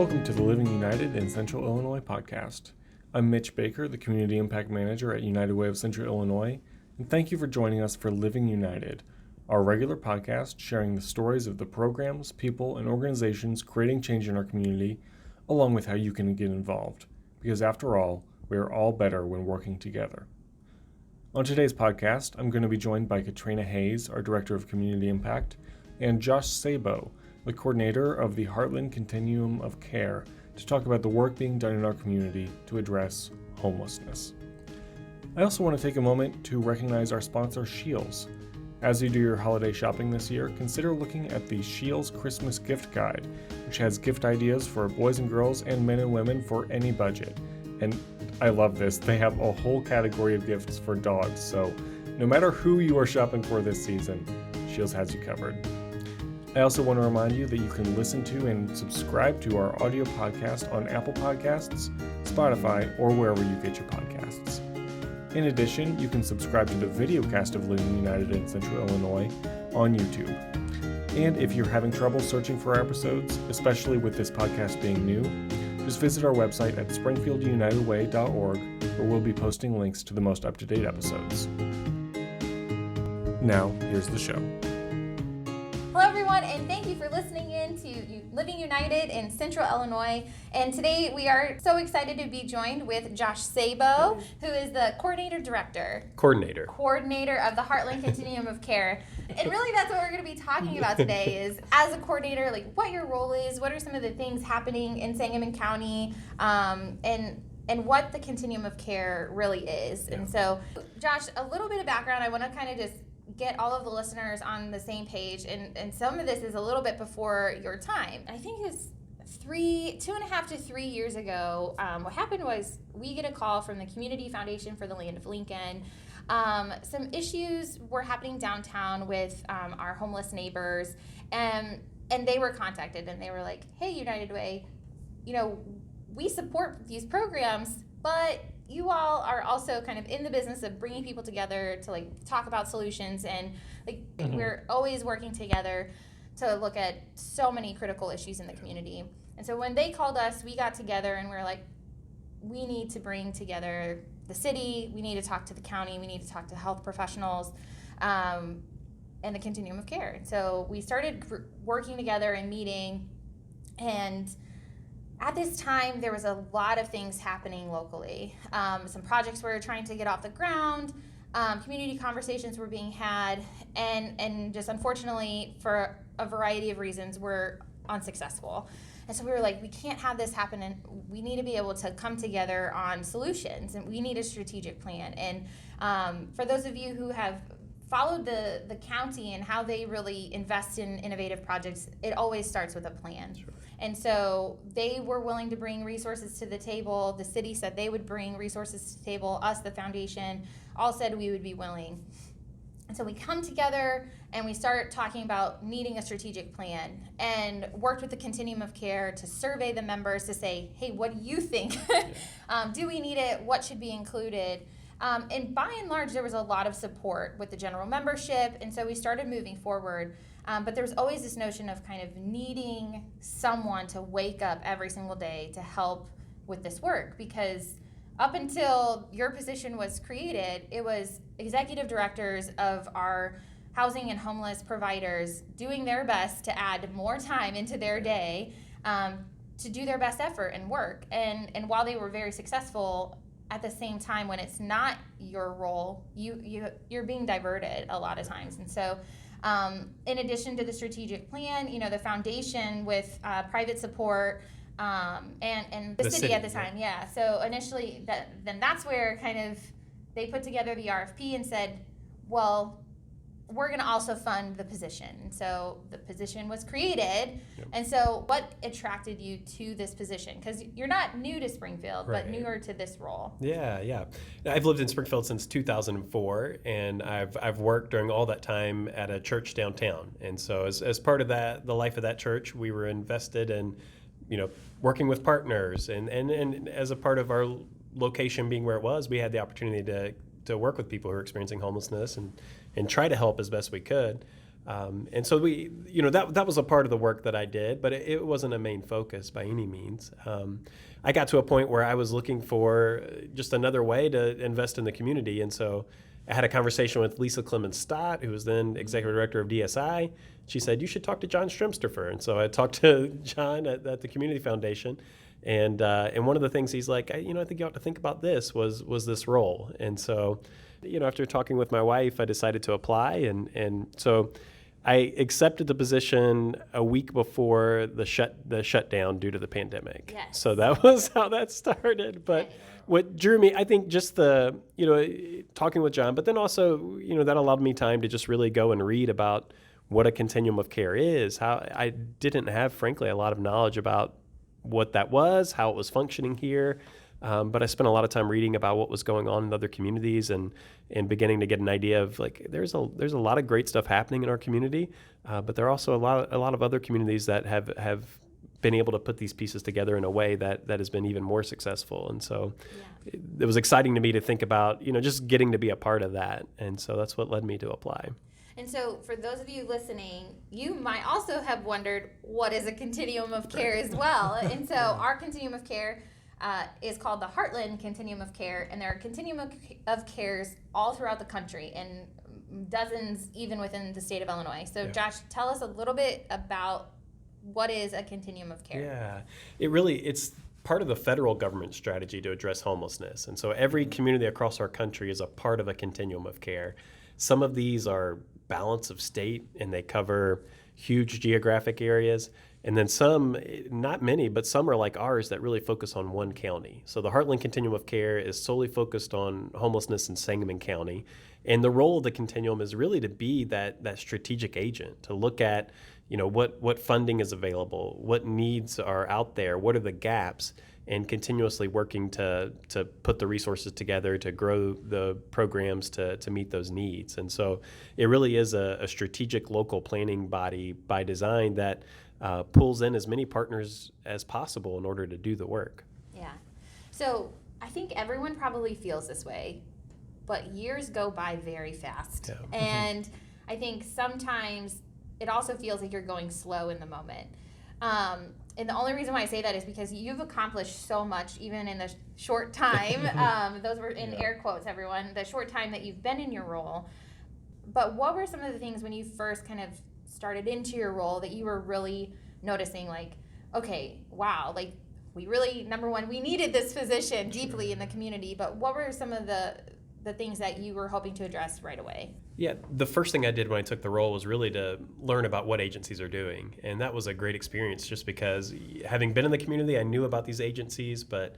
Welcome to the Living United in Central Illinois podcast. I'm Mitch Baker, the Community Impact Manager at United Way of Central Illinois, and thank you for joining us for Living United, our regular podcast sharing the stories of the programs, people, and organizations creating change in our community, along with how you can get involved. Because after all, we are all better when working together. On today's podcast, I'm going to be joined by Katrina Hayes, our Director of Community Impact, and Josh Sabo, the coordinator of the Heartland Continuum of Care, to talk about the work being done in our community to address homelessness. I also want to take a moment to recognize our sponsor, Scheels. As you do your holiday shopping this year, consider looking at the Scheels Christmas Gift Guide, which has gift ideas for boys and girls and men and women for any budget. And I love this. They have a whole category of gifts for dogs, so no matter who you are shopping for this season, Scheels has you covered. I also want to remind you that you can listen to and subscribe to our audio podcast on Apple Podcasts, Spotify, or wherever you get your podcasts. In addition, you can subscribe to the video cast of Living United in Central Illinois on YouTube. And if you're having trouble searching for our episodes, especially with this podcast being new, just visit our website at springfieldunitedway.org, where we'll be posting links to the most up-to-date episodes. Now, here's the show. Hello everyone, and thank you for listening in to Living United in Central Illinois. And today we are so excited to be joined with Josh Sabo, who is the Coordinator of the Heartland Continuum of Care. And really that's what we're going to be talking about today is, as a coordinator, like what your role is, what are some of the things happening in Sangamon County, and what the Continuum of Care really is. Yeah. And so, Josh, a little bit of background. I want to kind of just get all of the listeners on the same page, and some of this is a little bit before your time. I think it was 2.5 to 3 years ago. What happened was we get a call from the Community Foundation for the Land of Lincoln. Some issues were happening downtown with our homeless neighbors, and they were contacted, and they were like, hey, United Way, we support these programs, but you all are also kind of in the business of bringing people together to talk about solutions, and we're always working together to look at so many critical issues in the community. And so when they called us, we got together and we were like, we need to bring together the city, we need to talk to the county, we need to talk to health professionals, and the Continuum of Care. And so we started working together and meeting, and at this time, there was a lot of things happening locally. Some projects were trying to get off the ground, community conversations were being had, and just unfortunately, for a variety of reasons, were unsuccessful. And so we were like, we can't have this happen, and we need to be able to come together on solutions, and we need a strategic plan. And for those of you who have followed the county and how they really invest in innovative projects, it always starts with a plan. Sure. And so they were willing to bring resources to the table. The city said they would bring resources to the table. Us, the foundation, all said we would be willing. And so we come together and we start talking about needing a strategic plan, and worked with the Continuum of Care to survey the members to say, hey, what do you think? Do we need it? What should be included? And by and large, there was a lot of support with the general membership, and so we started moving forward. But there was always this notion of kind of needing someone to wake up every single day to help with this work, because up until your position was created, it was executive directors of our housing and homeless providers doing their best to add more time into their day to do their best effort and work. And while they were very successful, at the same time, when it's not your role, you're being diverted a lot of times. And so in addition to the strategic plan, the foundation with private support and the city at the time. Yeah. So initially, that's where kind of they put together the RFP and said, well, we're going to also fund the position. So the position was created. Yep. And so what attracted you to this position? Because you're not new to Springfield, right, but newer to this role. Yeah. I've lived in Springfield since 2004, and I've worked during all that time at a church downtown. And so as part of that, the life of that church, we were invested in, working with partners. And as a part of our location being where it was, we had the opportunity to work with people who are experiencing homelessness and try to help as best we could. And so that was a part of the work that I did, but it wasn't a main focus by any means. I got to a point where I was looking for just another way to invest in the community. And so I had a conversation with Lisa Clemens Stott, who was then executive director of DSI. She said, you should talk to John Stremsterfer. And so I talked to John at the Community Foundation. And one of the things he's like, I think you ought to think about this was this role. And so, after talking with my wife, I decided to apply. And so I accepted the position a week before the shutdown due to the pandemic. Yes. So that was how that started. But what drew me, I think, just the, talking with John, but then also, that allowed me time to just really go and read about what a continuum of care is. How I didn't have, frankly, a lot of knowledge about what that was, how it was functioning here. But I spent a lot of time reading about what was going on in other communities and beginning to get an idea of there's a lot of great stuff happening in our community, but there are also a lot of other communities that have been able to put these pieces together in a way that has been even more successful. And so it was exciting to me to think about just getting to be a part of that. And so that's what led me to apply. And so for those of you listening, you might also have wondered, what is a continuum of care as well? And so our continuum of care is called the Heartland Continuum of Care, and there are continuum of cares all throughout the country, and dozens even within the state of Illinois. So Josh, tell us a little bit about what is a continuum of care. Yeah, it's part of the federal government strategy to address homelessness. And so every community across our country is a part of a continuum of care. Some of these are balance of state, and they cover huge geographic areas. And then some, not many, but some are like ours that really focus on one county. So the Heartland Continuum of Care is solely focused on homelessness in Sangamon County. And the role of the continuum is really to be that strategic agent, to look at, what funding is available, what needs are out there, what are the gaps, and continuously working to put the resources together to grow the programs to meet those needs. And so it really is a strategic local planning body by design that pulls in as many partners as possible in order to do the work. Yeah. So I think everyone probably feels this way, but years go by very fast. Yeah. And I think sometimes it also feels like you're going slow in the moment. And the only reason why I say that is because you've accomplished so much, even in the short time. Those were in air quotes, everyone, the short time that you've been in your role. But what were some of the things when you first kind of started into your role that you were really noticing, okay, wow, we really, number one, we needed this position deeply in the community, but what were some of the things that you were hoping to address right away? Yeah, the first thing I did when I took the role was really to learn about what agencies are doing. And that was a great experience just because having been in the community, I knew about these agencies, but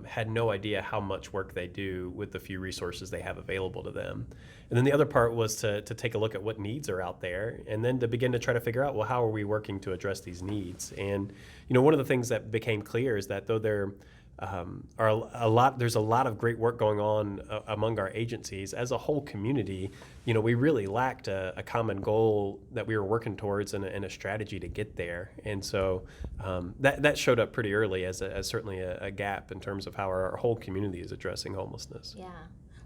had no idea how much work they do with the few resources they have available to them. And then the other part was to take a look at what needs are out there and then to begin to try to figure out, well, how are we working to address these needs? And, one of the things that became clear is that though there there's a lot of great work going on among our agencies, as a whole community, we really lacked a common goal that we were working towards and a strategy to get there. And so that showed up pretty early as certainly a gap in terms of how our whole community is addressing homelessness. Yeah.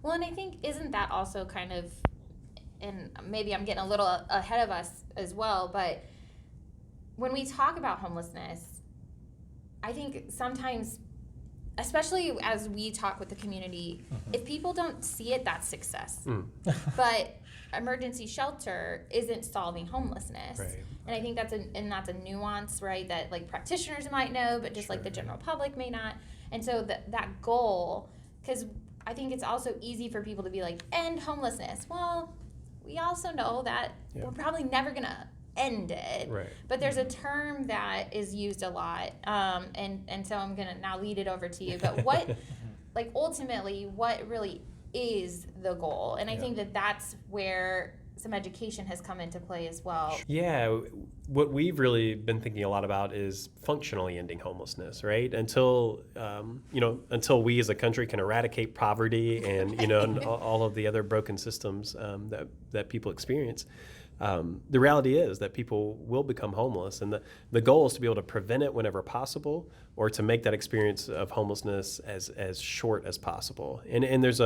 Well, and I think, isn't that also kind of, and maybe I'm getting a little ahead of us as well, but when we talk about homelessness, I think sometimes, especially as we talk with the community, if people don't see it, that's success. But emergency shelter isn't solving homelessness. Right. And I think that's a nuance, right, that practitioners might know, but just the general public may not. And so that goal, because I think it's also easy for people to be end homelessness. Well, we also know that we're probably never going to end it. Right. But there's a term that is used a lot, and so I'm gonna now lead it over to you. But what, ultimately, what really is the goal? And I think that's where some education has come into play as well. Yeah, what we've really been thinking a lot about is functionally ending homelessness, right? Until we as a country can eradicate poverty and and all of the other broken systems that people experience. the reality is that people will become homeless, and the goal is to be able to prevent it whenever possible, or to make that experience of homelessness as short as possible. And there's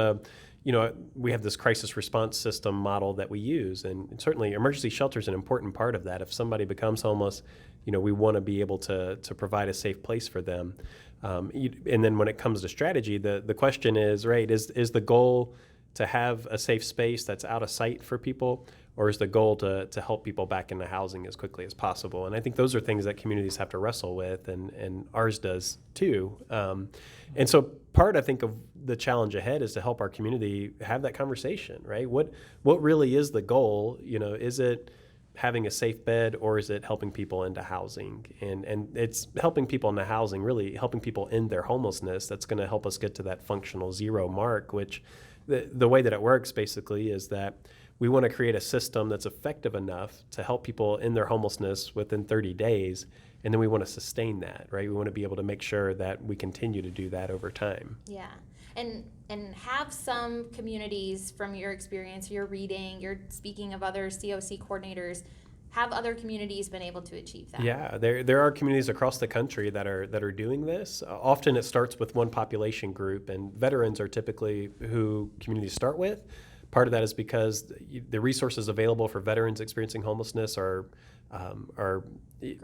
we have this crisis response system model that we use, and certainly emergency shelter is an important part of that. If somebody becomes homeless, we want to be able to provide a safe place for them. And then when it comes to strategy, the question is, right, is the goal to have a safe space that's out of sight for people, or is the goal to help people back into housing as quickly as possible? And I think those are things that communities have to wrestle with, and ours does too. And so part, I think, of the challenge ahead is to help our community have that conversation, right? What really is the goal? Is it having a safe bed, or is it helping people into housing? And it's helping people into housing, really helping people end their homelessness. That's going to help us get to that functional zero mark, which the way that it works basically is that we want to create a system that's effective enough to help people in their homelessness within 30 days. And then we want to sustain that, right? We want to be able to make sure that we continue to do that over time. Yeah. And have some communities, from your experience, your reading, your speaking of other COC coordinators, have other communities been able to achieve that? Yeah, there are communities across the country that are doing this. Often it starts with one population group, and veterans are typically who communities start with. Part of that is because the resources available for veterans experiencing homelessness are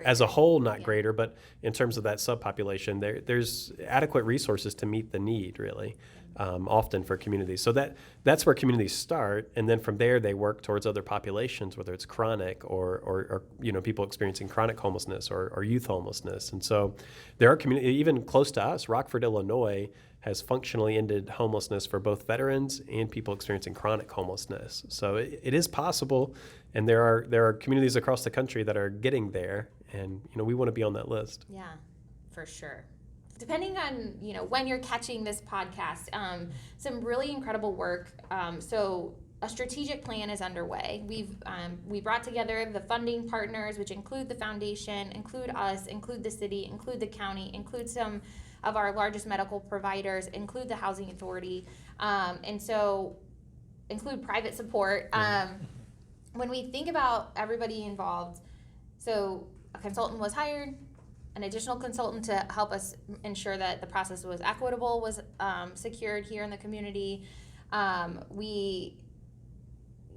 as a whole not greater, but in terms of that subpopulation, there's adequate resources to meet the need, really, often for communities. So that's where communities start, and then from there they work towards other populations, whether it's chronic or people experiencing chronic homelessness or youth homelessness. And so there are communities, even close to us, Rockford, Illinois, has functionally ended homelessness for both veterans and people experiencing chronic homelessness. So it is possible, and there are communities across the country that are getting there, and we want to be on that list. Yeah, for sure. Depending on when you're catching this podcast, some really incredible work. So a strategic plan is underway. We brought together the funding partners, which include the foundation, include us, include the city, include the county, include some of our largest medical providers, include the housing authority, and so include private support. When we think about everybody involved, so a consultant was hired, an additional consultant to help us ensure that the process was equitable was secured here in the community.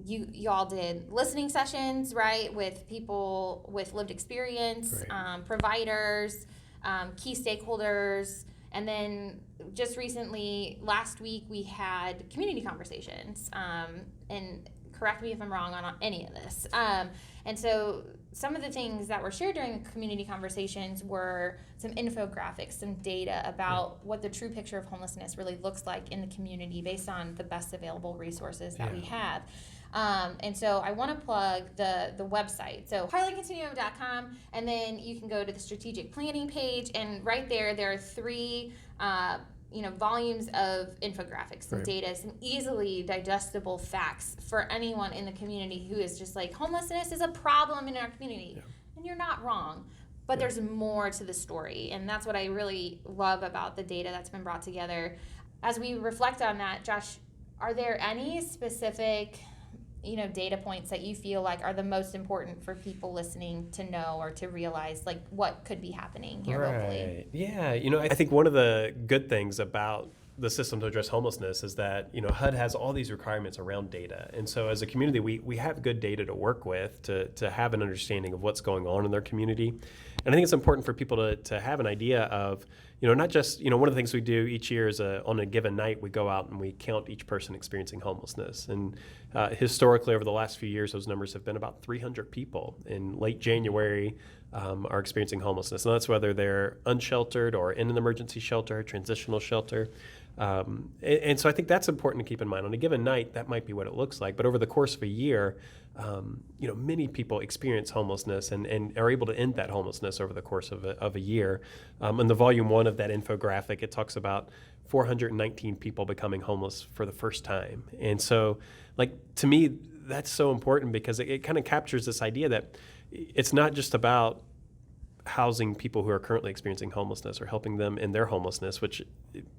You all did listening sessions, right, with people with lived experience, right. Providers, key stakeholders, and then just recently, last week, we had community conversations, and correct me if I'm wrong on any of this. And so some of the things that were shared during the community conversations were some infographics, some data about what the true picture of homelessness really looks like in the community based on the best available resources that we have. And so I want to plug the website. So HeartlandContinuum.com, and then you can go to the strategic planning page, and right there are three volumes of infographics, some data, some easily digestible facts for anyone in the community who is just like, homelessness is a problem in our community. Yeah. And you're not wrong. But there's more to the story, and that's what I really love about the data that's been brought together. As we reflect on that, Josh, are there any specific data points that you feel like are the most important for people listening to know or to realize, like, what could be happening here locally? Yeah, I think one of the good things about the system to address homelessness is that, HUD has all these requirements around data. And so as a community, we have good data to work with to have an understanding of what's going on in their community. And I think it's important for people to have an idea of, not just, one of the things we do each year is on a given night, we go out and we count each person experiencing homelessness. And historically, over the last few years, those numbers have been about 300 people in late January are experiencing homelessness. And that's whether they're unsheltered or in an emergency shelter, transitional shelter. And so I think that's important to keep in mind. On a given night, that might be what it looks like. But over the course of a year, many people experience homelessness and are able to end that homelessness over the course of a year. In the volume 1 of that infographic, it talks about 419 people becoming homeless for the first time. And so, to me, that's so important because it kind of captures this idea that it's not just about housing people who are currently experiencing homelessness or helping them in their homelessness, which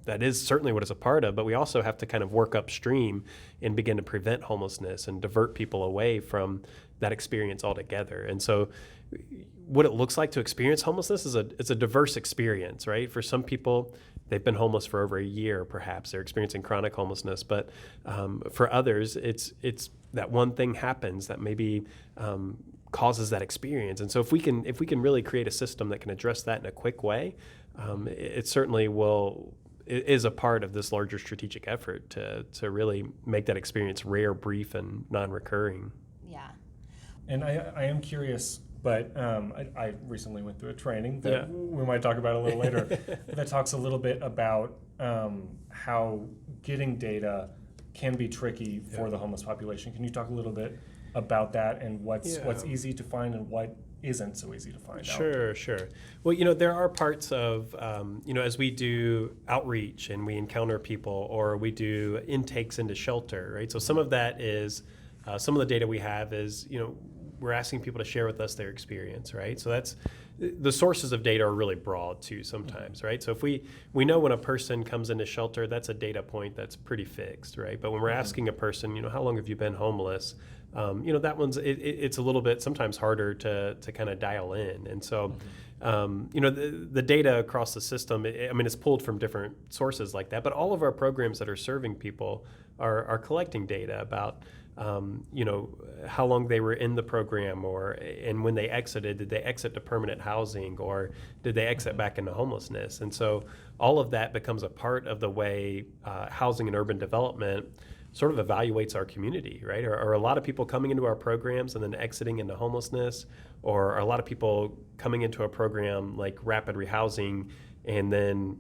that is certainly what it's a part of, but we also have to kind of work upstream and begin to prevent homelessness and divert people away from that experience altogether. And so what it looks like to experience homelessness is it's a diverse experience, right? For some people, they've been homeless for over a year, perhaps they're experiencing chronic homelessness, but for others, it's that one thing happens that maybe causes that experience. And so if we can really create a system that can address that in a quick way, it certainly is a part of this larger strategic effort to really make that experience rare, brief, and non-recurring. Yeah. And I am curious, but I recently went through a training that we might talk about a little later that talks a little bit about how getting data can be tricky for the homeless population. Can you talk a little bit about that and what's easy to find and what isn't so easy to find out? Sure. Well, there are parts of, as we do outreach and we encounter people or we do intakes into shelter, right? So some of that is, some of the data we have is, we're asking people to share with us their experience, right? So that's, the sources of data are really broad too sometimes, right? So if we know when a person comes into shelter, that's a data point that's pretty fixed, right? But when we're asking a person, how long have you been homeless? That one's, it's a little bit sometimes harder to kind of dial in. And so, the data across the system, it's pulled from different sources like that, but all of our programs that are serving people are collecting data about, how long they were in the program and when they exited, did they exit to permanent housing or did they exit back into homelessness? And so all of that becomes a part of the way housing and urban development sort of evaluates our community, right? Are a lot of people coming into our programs and then exiting into homelessness, or are a lot of people coming into a program like rapid rehousing and then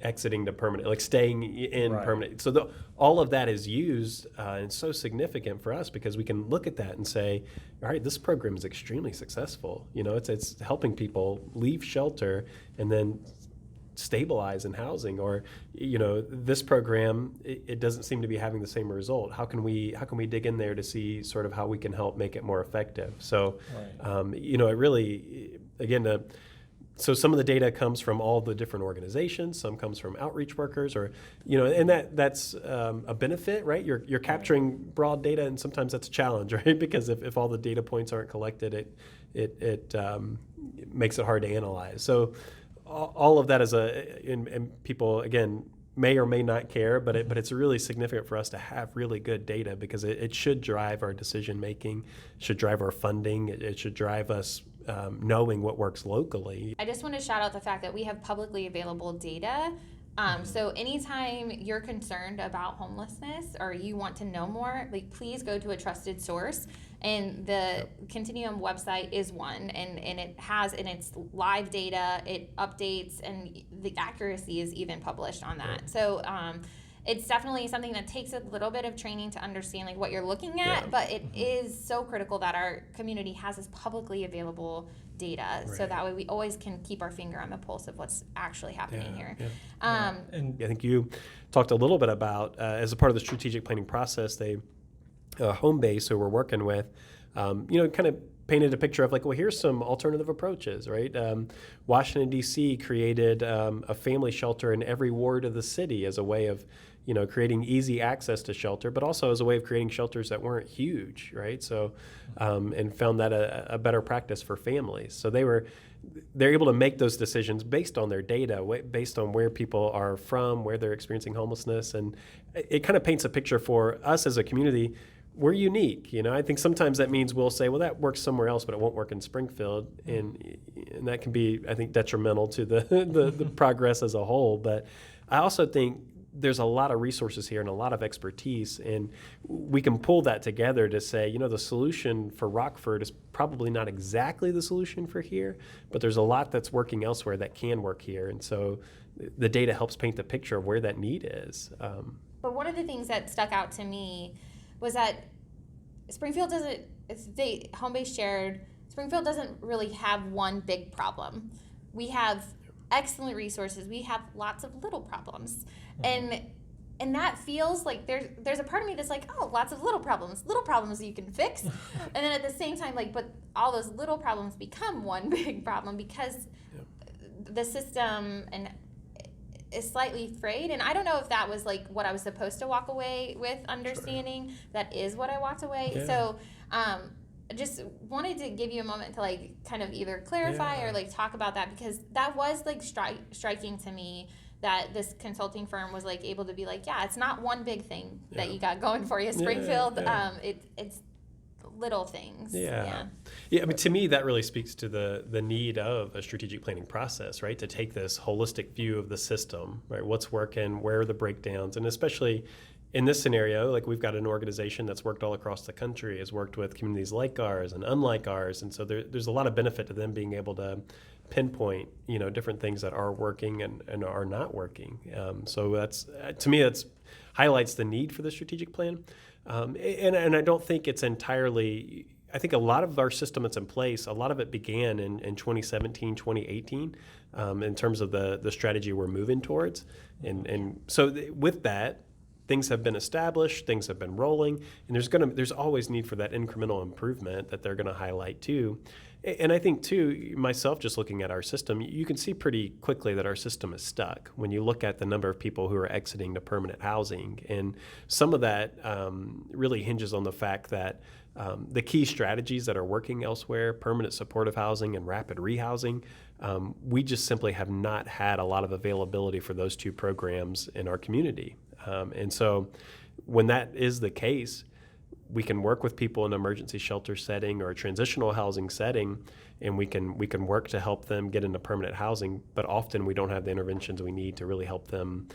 exiting to permanent, like staying in permanent. So all of that is used and so significant for us because we can look at that and say, all right, this program is extremely successful. It's helping people leave shelter and then stabilize in housing, or this program it doesn't seem to be having the same result. How can we dig in there to see sort of how we can help make it more effective? So it really, again, so some of the data comes from all the different organizations, some comes from outreach workers, or and that's a benefit, right? You're capturing broad data, and sometimes that's a challenge, right? Because if all the data points aren't collected, it makes it hard to analyze. So all of that is and people again may or may not care, but it's really significant for us to have really good data because it should drive our decision making, should drive our funding, it should drive us knowing what works locally. I just want to shout out the fact that we have publicly available data. So anytime you're concerned about homelessness or you want to know more, please go to a trusted source. And the Continuum website is one, and it has in its live data, it updates, and the accuracy is even published on that. So it's definitely something that takes a little bit of training to understand what you're looking at, but it is so critical that our community has this publicly available data, so that way we always can keep our finger on the pulse of what's actually happening here. And I think you talked a little bit about, as a part of the strategic planning process, Home Base, who we're working with, kind of painted a picture of here's some alternative approaches, right? Washington, D.C. created a family shelter in every ward of the city as a way of, creating easy access to shelter, but also as a way of creating shelters that weren't huge, right? So, and found that a better practice for families. So they're able to make those decisions based on their data, based on where people are from, where they're experiencing homelessness, and it kind of paints a picture for us as a community. We're unique, I think sometimes that means we'll say, well, that works somewhere else, but it won't work in Springfield, and that can be, I think, detrimental to the progress as a whole. But I also think there's a lot of resources here and a lot of expertise, and we can pull that together to say, the solution for Rockford is probably not exactly the solution for here, but there's a lot that's working elsewhere that can work here, and so the data helps paint the picture of where that need is. But one of the things that stuck out to me was that Springfield doesn't, Home Base shared, Springfield doesn't really have one big problem. We have excellent resources. We have lots of little problems. And that feels like there's a part of me that's like, oh, lots of little problems you can fix. And then at the same time, but all those little problems become one big problem because the system is slightly frayed, and I don't know if that was what I was supposed to walk away with understanding. That is what I walked away. So just wanted to give you a moment to like kind of either clarify or like talk about that, because that was like striking to me, that this consulting firm was like able to be like, yeah, it's not one big thing that you got going for you, Springfield. It's little things. Yeah. I mean, to me, that really speaks to the need of a strategic planning process, right? To take this holistic view of the system, right? What's working, where are the breakdowns, and especially in this scenario, like we've got an organization that's worked all across the country, has worked with communities like ours and unlike ours, and so there's a lot of benefit to them being able to pinpoint, different things that are working and are not working. So that's, to me, that's highlights the need for the strategic plan. And I don't think it's entirely, I think a lot of our system that's in place, a lot of it began in 2017, 2018, in terms of the strategy we're moving towards. And so with that, things have been established, things have been rolling, and there's always need for that incremental improvement that they're going to highlight too. And I think too, myself just looking at our system, you can see pretty quickly that our system is stuck when you look at the number of people who are exiting to permanent housing. And some of that really hinges on the fact that the key strategies that are working elsewhere, permanent supportive housing and rapid rehousing, we just simply have not had a lot of availability for those two programs in our community. And so when that is the case, we can work with people in an emergency shelter setting or a transitional housing setting, and we can work to help them get into permanent housing, but often we don't have the interventions we need to really help them,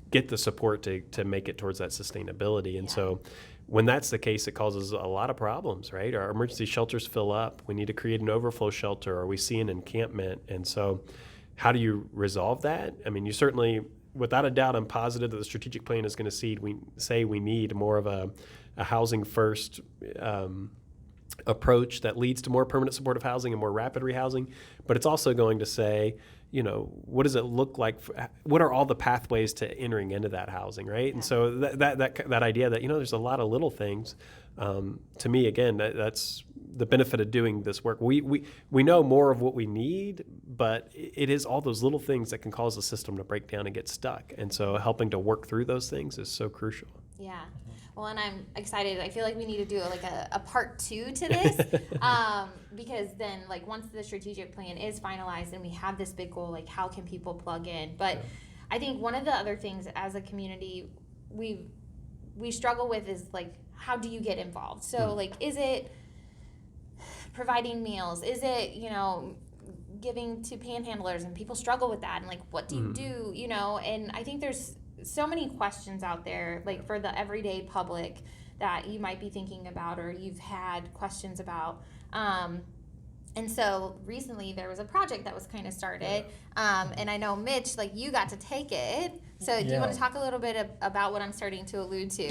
get the support to make it towards that sustainability. And so when that's the case, it causes a lot of problems, right? Our emergency shelters fill up. We need to create an overflow shelter, or we see an encampment. And so how do you resolve that? I mean, you certainly, without a doubt, I'm positive that the strategic plan is going to say we need more of a housing first approach that leads to more permanent supportive housing and more rapid rehousing. But it's also going to say, what does it look like? What are all the pathways to entering into that housing, right? And so that idea that, there's a lot of little things, to me, again, that's the benefit of doing this work. We know more of what we need, but it is all those little things that can cause the system to break down and get stuck. And so helping to work through those things is so crucial. Yeah. Well, and I'm excited. I feel like we need to do like a part 2 to this, because then like once the strategic plan is finalized and we have this big goal, like how can people plug in? But I think one of the other things as a community we struggle with is like, how do you get involved? So like, is it providing meals? Is it, giving to panhandlers? And people struggle with that. And like, what do you do? And I think there's so many questions out there, like for the everyday public, that you might be thinking about or you've had questions about. And so recently there was a project that was kind of started. And I know, Mitch, like you got to take it. So do you want to talk a little bit about what I'm starting to allude to?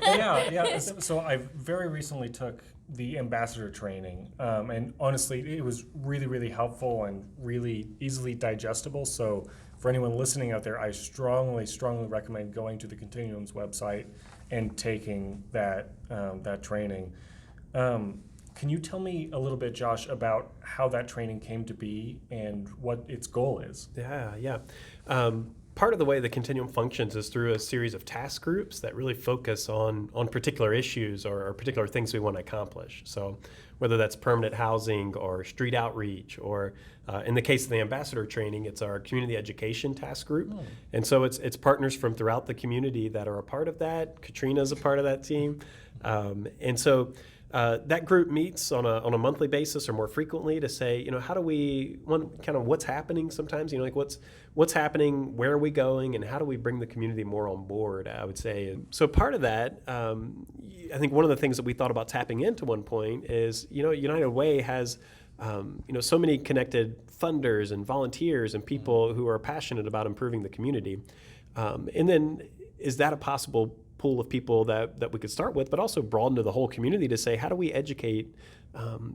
Yeah. So I very recently took the ambassador training. And honestly, it was really, really helpful and really easily digestible. So for anyone listening out there, I strongly recommend going to the Continuum's website and taking that training. Can you tell me a little bit, Josh, about how that training came to be and what its goal is? Yeah. Part of the way the Continuum functions is through a series of task groups that really focus on particular issues or particular things we want to accomplish. So whether that's permanent housing or street outreach, or in the case of the ambassador training, it's our community education task group. And so it's partners from throughout the community that are a part of that. Katrina's a part of that team. And so that group meets on a monthly basis or more frequently to say, how do we, what's happening sometimes, like what's happening, where are we going, and how do we bring the community more on board, I would say. And so part of that, I think one of the things that we thought about tapping into one point is, United Way has, so many connected funders and volunteers and people who are passionate about improving the community. And then is that a possible pool of people that we could start with, but also broaden to the whole community to say, how do we educate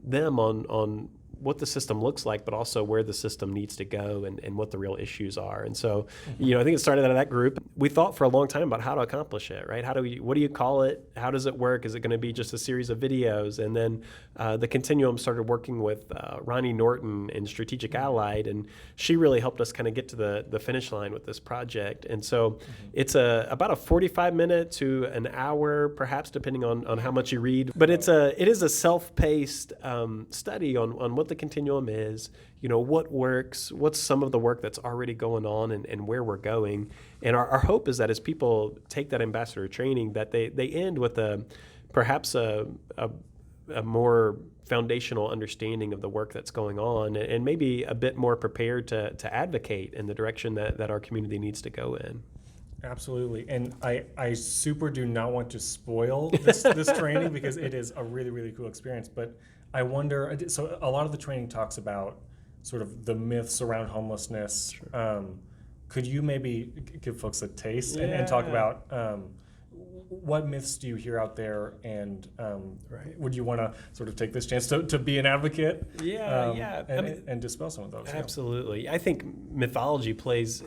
them on what the system looks like, but also where the system needs to go and what the real issues are. And so, I think it started out of that group. We thought for a long time about how to accomplish it, right? What do you call it? How does it work? Is it going to be just a series of videos? And then the Continuum started working with Ronnie Norton in Strategic Allied, and she really helped us kind of get to the finish line with this project. And so it's about a 45-minute to an hour, perhaps, depending on how much you read. But it is a self-paced study on what the Continuum is, what works, what's some of the work that's already going on, and where we're going. And our hope is that as people take that ambassador training, that they end with perhaps a more foundational understanding of the work that's going on, and maybe a bit more prepared to advocate in the direction that our community needs to go in. Absolutely. And I super do not want to spoil this training because it is a really, really cool experience. But I wonder, so a lot of the training talks about sort of the myths around homelessness. Sure. Could you maybe give folks a taste and talk about what myths do you hear out there, and Right. would you want to sort of take this chance to be an advocate? Yeah. And dispel some of those. Absolutely. I think mythology plays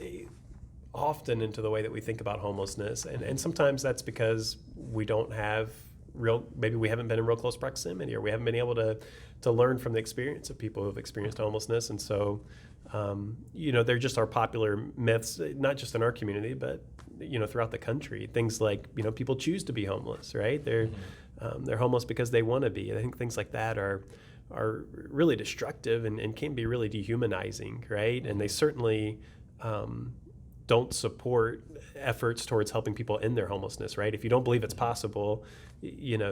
often into the way that we think about homelessness, and sometimes that's because we don't have maybe we haven't been in real close proximity, or we haven't been able to learn from the experience of people who have experienced homelessness. And so they're just our popular myths, not just in our community, but throughout the country. Things like people choose to be homeless, right? They're homeless because they want to be. I think things like that are really destructive and can be really dehumanizing, right? And they certainly don't support efforts towards helping people in their homelessness, right? If you don't believe it's possible,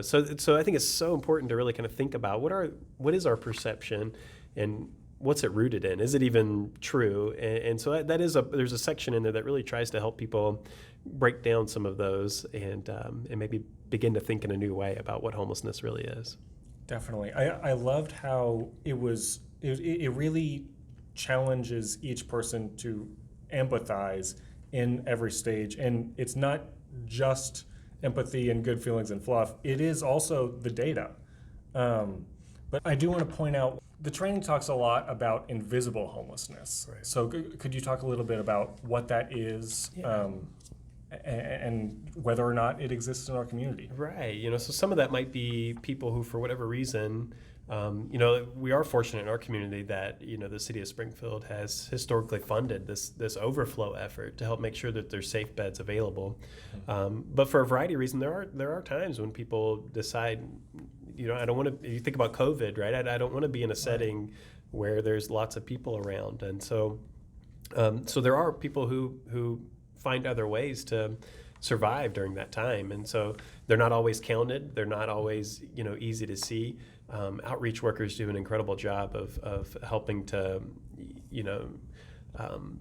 so I think it's so important to really kind of think about what is our perception and what's it rooted in? Is it even true? And so there's a section in there that really tries to help people break down some of those and maybe begin to think in a new way about what homelessness really is. Definitely. I loved how it really challenges each person to empathize in every stage. And it's not just empathy and good feelings and fluff. It is also the data. But I do want to point out, the training talks a lot about invisible homelessness. Right. So could you talk a little bit about what that is? Yeah. And whether or not it exists in our community. Right. So some of that might be people who, for whatever reason, we are fortunate in our community that, the city of Springfield has historically funded this overflow effort to help make sure that there's safe beds available. But for a variety of reasons, there are times when people decide, I don't want to, you think about COVID, right? I don't want to be in a setting where there's lots of people around. And so there are people who find other ways to survive during that time. And so they're not always counted. They're not always, easy to see. Outreach workers do an incredible job of helping to,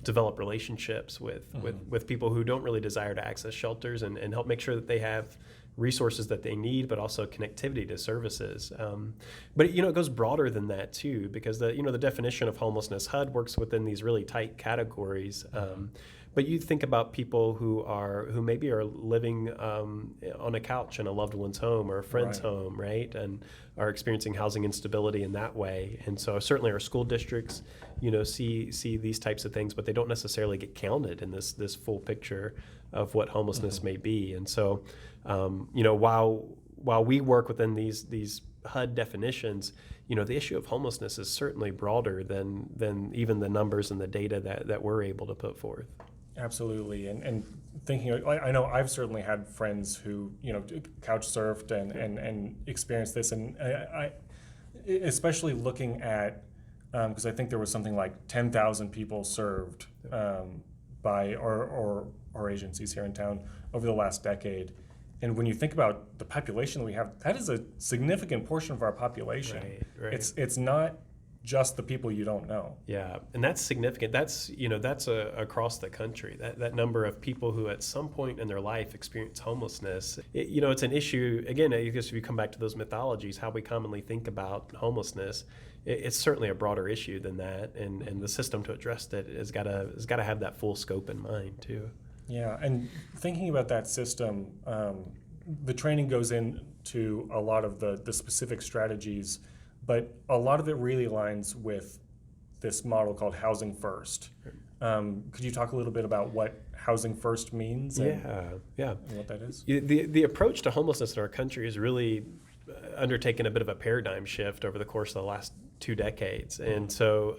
develop relationships with people who don't really desire to access shelters and help make sure that they have resources that they need, but also connectivity to services. But it goes broader than that too, because the definition of homelessness, HUD works within these really tight categories. But you think about people who maybe are living on a couch in a loved one's home or a friend's home, right? And are experiencing housing instability in that way. And so certainly our school districts, see these types of things, but they don't necessarily get counted in this full picture of what homelessness may be. And so, while we work within these HUD definitions, the issue of homelessness is certainly broader than even the numbers and the data that we're able to put forth. Absolutely. And thinking, I know I've certainly had friends who, couch surfed and experienced this. And I especially looking at, because I think there was something like 10,000 people served by our agencies here in town over the last decade. And when you think about the population that we have, that is a significant portion of our population. Right. It's not just the people you don't know. Yeah, and that's significant. That's across the country. That number of people who at some point in their life experience homelessness. It's an issue. Again, I guess if you come back to those mythologies, how we commonly think about homelessness, it's certainly a broader issue than that. And the system to address it has got to have that full scope in mind too. Yeah, and thinking about that system, the training goes into a lot of the specific strategies but a lot of it really aligns with this model called Housing First. Could you talk a little bit about what Housing First means and what that is? The approach to homelessness in our country has really undertaken a bit of a paradigm shift over the course of the last 2 decades. And so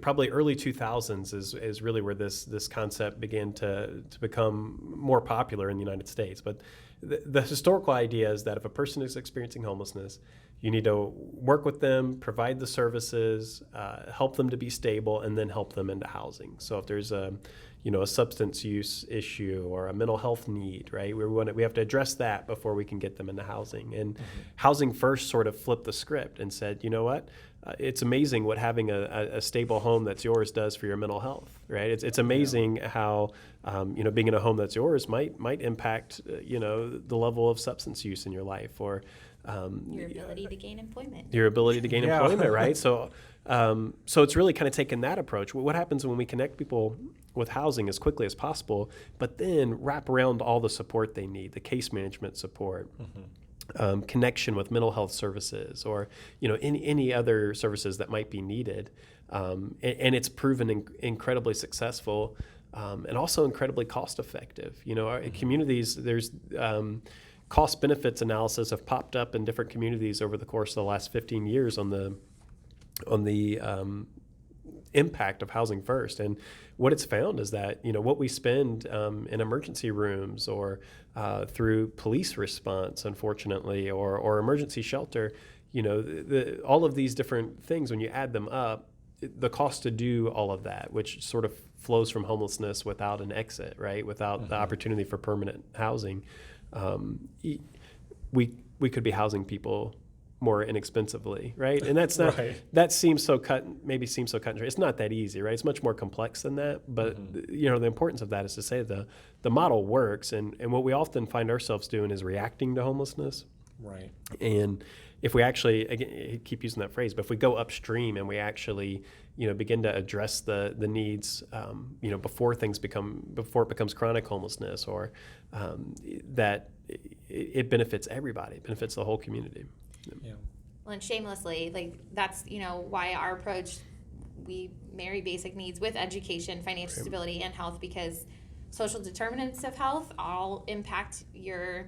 probably early 2000s is really where this concept began to become more popular in the United States. But the historical idea is that if a person is experiencing homelessness, you need to work with them, provide the services, help them to be stable, and then help them into housing. So if there's a substance use issue or a mental health need, right? We have to address that before we can get them into housing. And Housing First sort of flipped the script and said, you know what? It's amazing what having a stable home that's yours does for your mental health, right? It's amazing how being in a home that's yours might impact the level of substance use in your life, or Your ability to gain employment. Your ability to gain employment, right? So it's really kind of taken that approach. What happens when we connect people with housing as quickly as possible, but then wrap around all the support they need, the case management support, connection with mental health services, or any other services that might be needed, and it's proven incredibly successful, and also incredibly cost effective. Our communities, there's cost benefits analysis have popped up in different communities over the course of the last 15 years on the impact of Housing First. And what it's found is that what we spend in emergency rooms, or through police response, unfortunately, or emergency shelter, all of these different things, when you add them up, the cost to do all of that, which sort of flows from homelessness without an exit, right? Without the opportunity for permanent housing, we could be housing people more inexpensively, right? And that's not that seems so cut and dry. It's not that easy, right? It's much more complex than that. But the importance of that is to say the model works, and what we often find ourselves doing is reacting to homelessness. Right. And if we actually, again, I keep using that phrase, but if we go upstream and we actually begin to address the needs before it becomes chronic homelessness, or that it benefits everybody, it benefits the whole community. Yeah. Well, and shamelessly, that's why our approach, we marry basic needs with education, financial stability, and health, because social determinants of health all impact your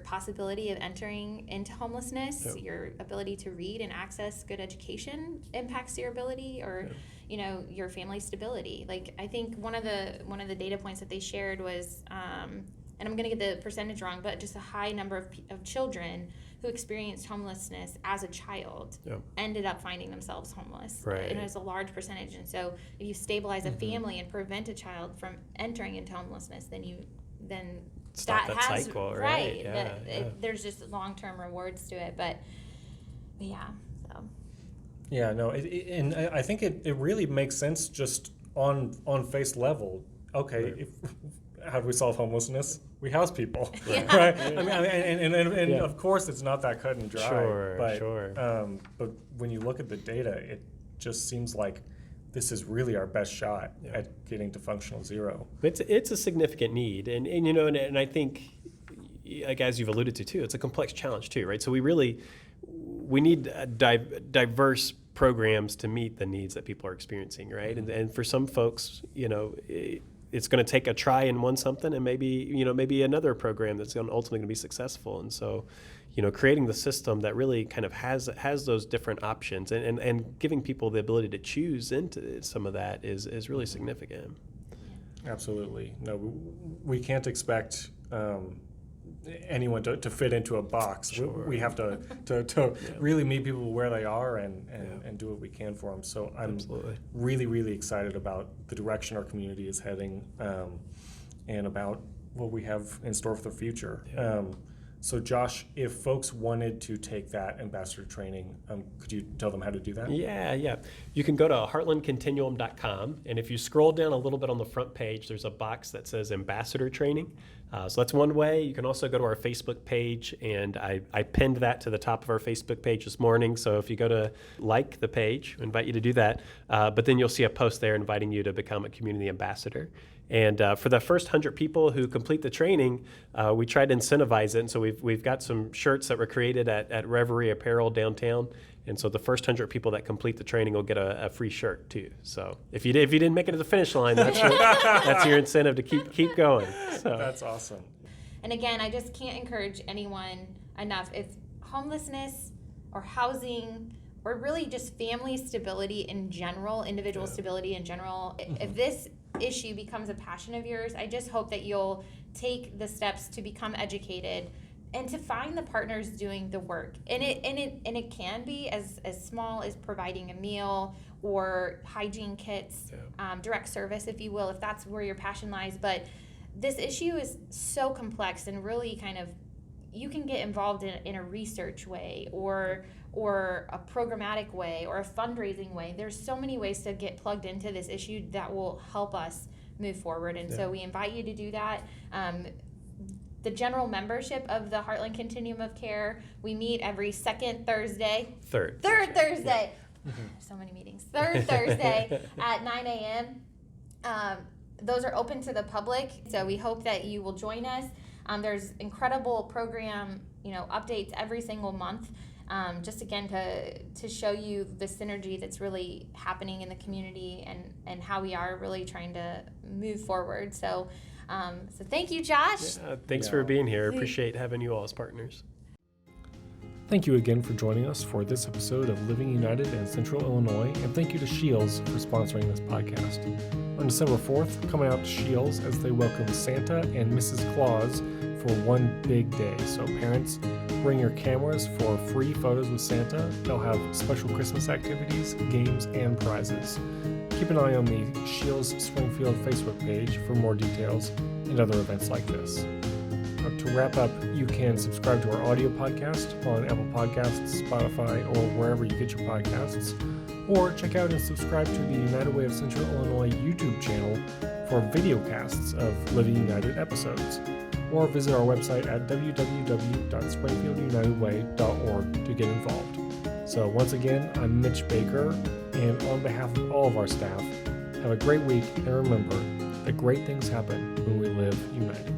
possibility of entering into homelessness. Yep. Your ability to read and access good education impacts your ability, or your family stability. I think one of the data points that they shared was, and I'm going to get the percentage wrong, but just a high number of children who experienced homelessness as a child ended up finding themselves homeless. Right. And it was a large percentage. And so if you stabilize a family and prevent a child from entering into homelessness, then stop that cycle, right? Yeah, there's just long-term rewards to it, but yeah. So. Yeah, no, and I think it really makes sense just on face level. Okay, how do we solve homelessness? We house people, right? I mean, and of course it's not that cut and dry. But when you look at the data, it just seems like this is really our best shot at getting to functional zero. It's a significant need, and I think, like as you've alluded to too, it's a complex challenge too, right? So we need diverse programs to meet the needs that people are experiencing, right? And for some folks, it's going to take a try and one something, and maybe another program that's ultimately going to be successful. And so, creating the system that really kind of has those different options, and giving people the ability to choose into some of that is really significant. Absolutely. No, we can't expect anyone to fit into a box. Sure. We have to really meet people where they are and do what we can for them. So I'm really, really excited about the direction our community is heading, and about what we have in store for the future. Yeah. So Josh, if folks wanted to take that ambassador training, could you tell them how to do that? Yeah. You can go to heartlandcontinuum.com, and if you scroll down a little bit on the front page, there's a box that says ambassador training. So that's one way. You can also go to our Facebook page, and I pinned that to the top of our Facebook page this morning. So if you go to like the page, I invite you to do that. But then you'll see a post there inviting you to become a community ambassador. And for the first 100 people who complete the training, we try to incentivize it. And so we've got some shirts that were created at Reverie Apparel downtown, and so the first 100 people that complete the training will get a free shirt too. So if you didn't make it to the finish line, that's your incentive to keep going. So. That's awesome. And again, I just can't encourage anyone enough. If homelessness or housing or really just family stability in general, individual stability in general, if this issue becomes a passion of yours, I just hope that you'll take the steps to become educated and to find the partners doing the work. And it can be as small as providing a meal or hygiene kits, direct service, if you will, if that's where your passion lies. But this issue is so complex and really kind of, you can get involved in a research way or a programmatic way or a fundraising way. There's so many ways to get plugged into this issue that will help us move forward. And so we invite you to do that. The general membership of the Heartland Continuum of Care, we meet every second Thursday. Third Thursday. So many meetings. Third Thursday at 9 a.m. Those are open to the public, so we hope that you will join us. There's incredible program, updates every single month. Just again to show you the synergy that's really happening in the community and how we are really trying to move forward. So thank you, Josh. Thanks for being here. Appreciate having you all as partners. Thank you again for joining us for this episode of Living United in Central Illinois, and thank you to Shields for sponsoring this podcast. On December 4th, come out to Shields as they welcome Santa and Mrs. Claus for one big day. So parents, bring your cameras for free photos with Santa. They'll have special Christmas activities, games, and prizes. Keep an eye on the Shields Springfield Facebook page for more details and other events like this. To wrap up, you can subscribe to our audio podcast on Apple Podcasts, Spotify, or wherever you get your podcasts, or check out and subscribe to the United Way of Central Illinois YouTube channel for videocasts of Living United episodes, or visit our website at www.springfieldunitedway.org to get involved. So once again, I'm Mitch Baker, and on behalf of all of our staff, have a great week, and remember that great things happen when we live united.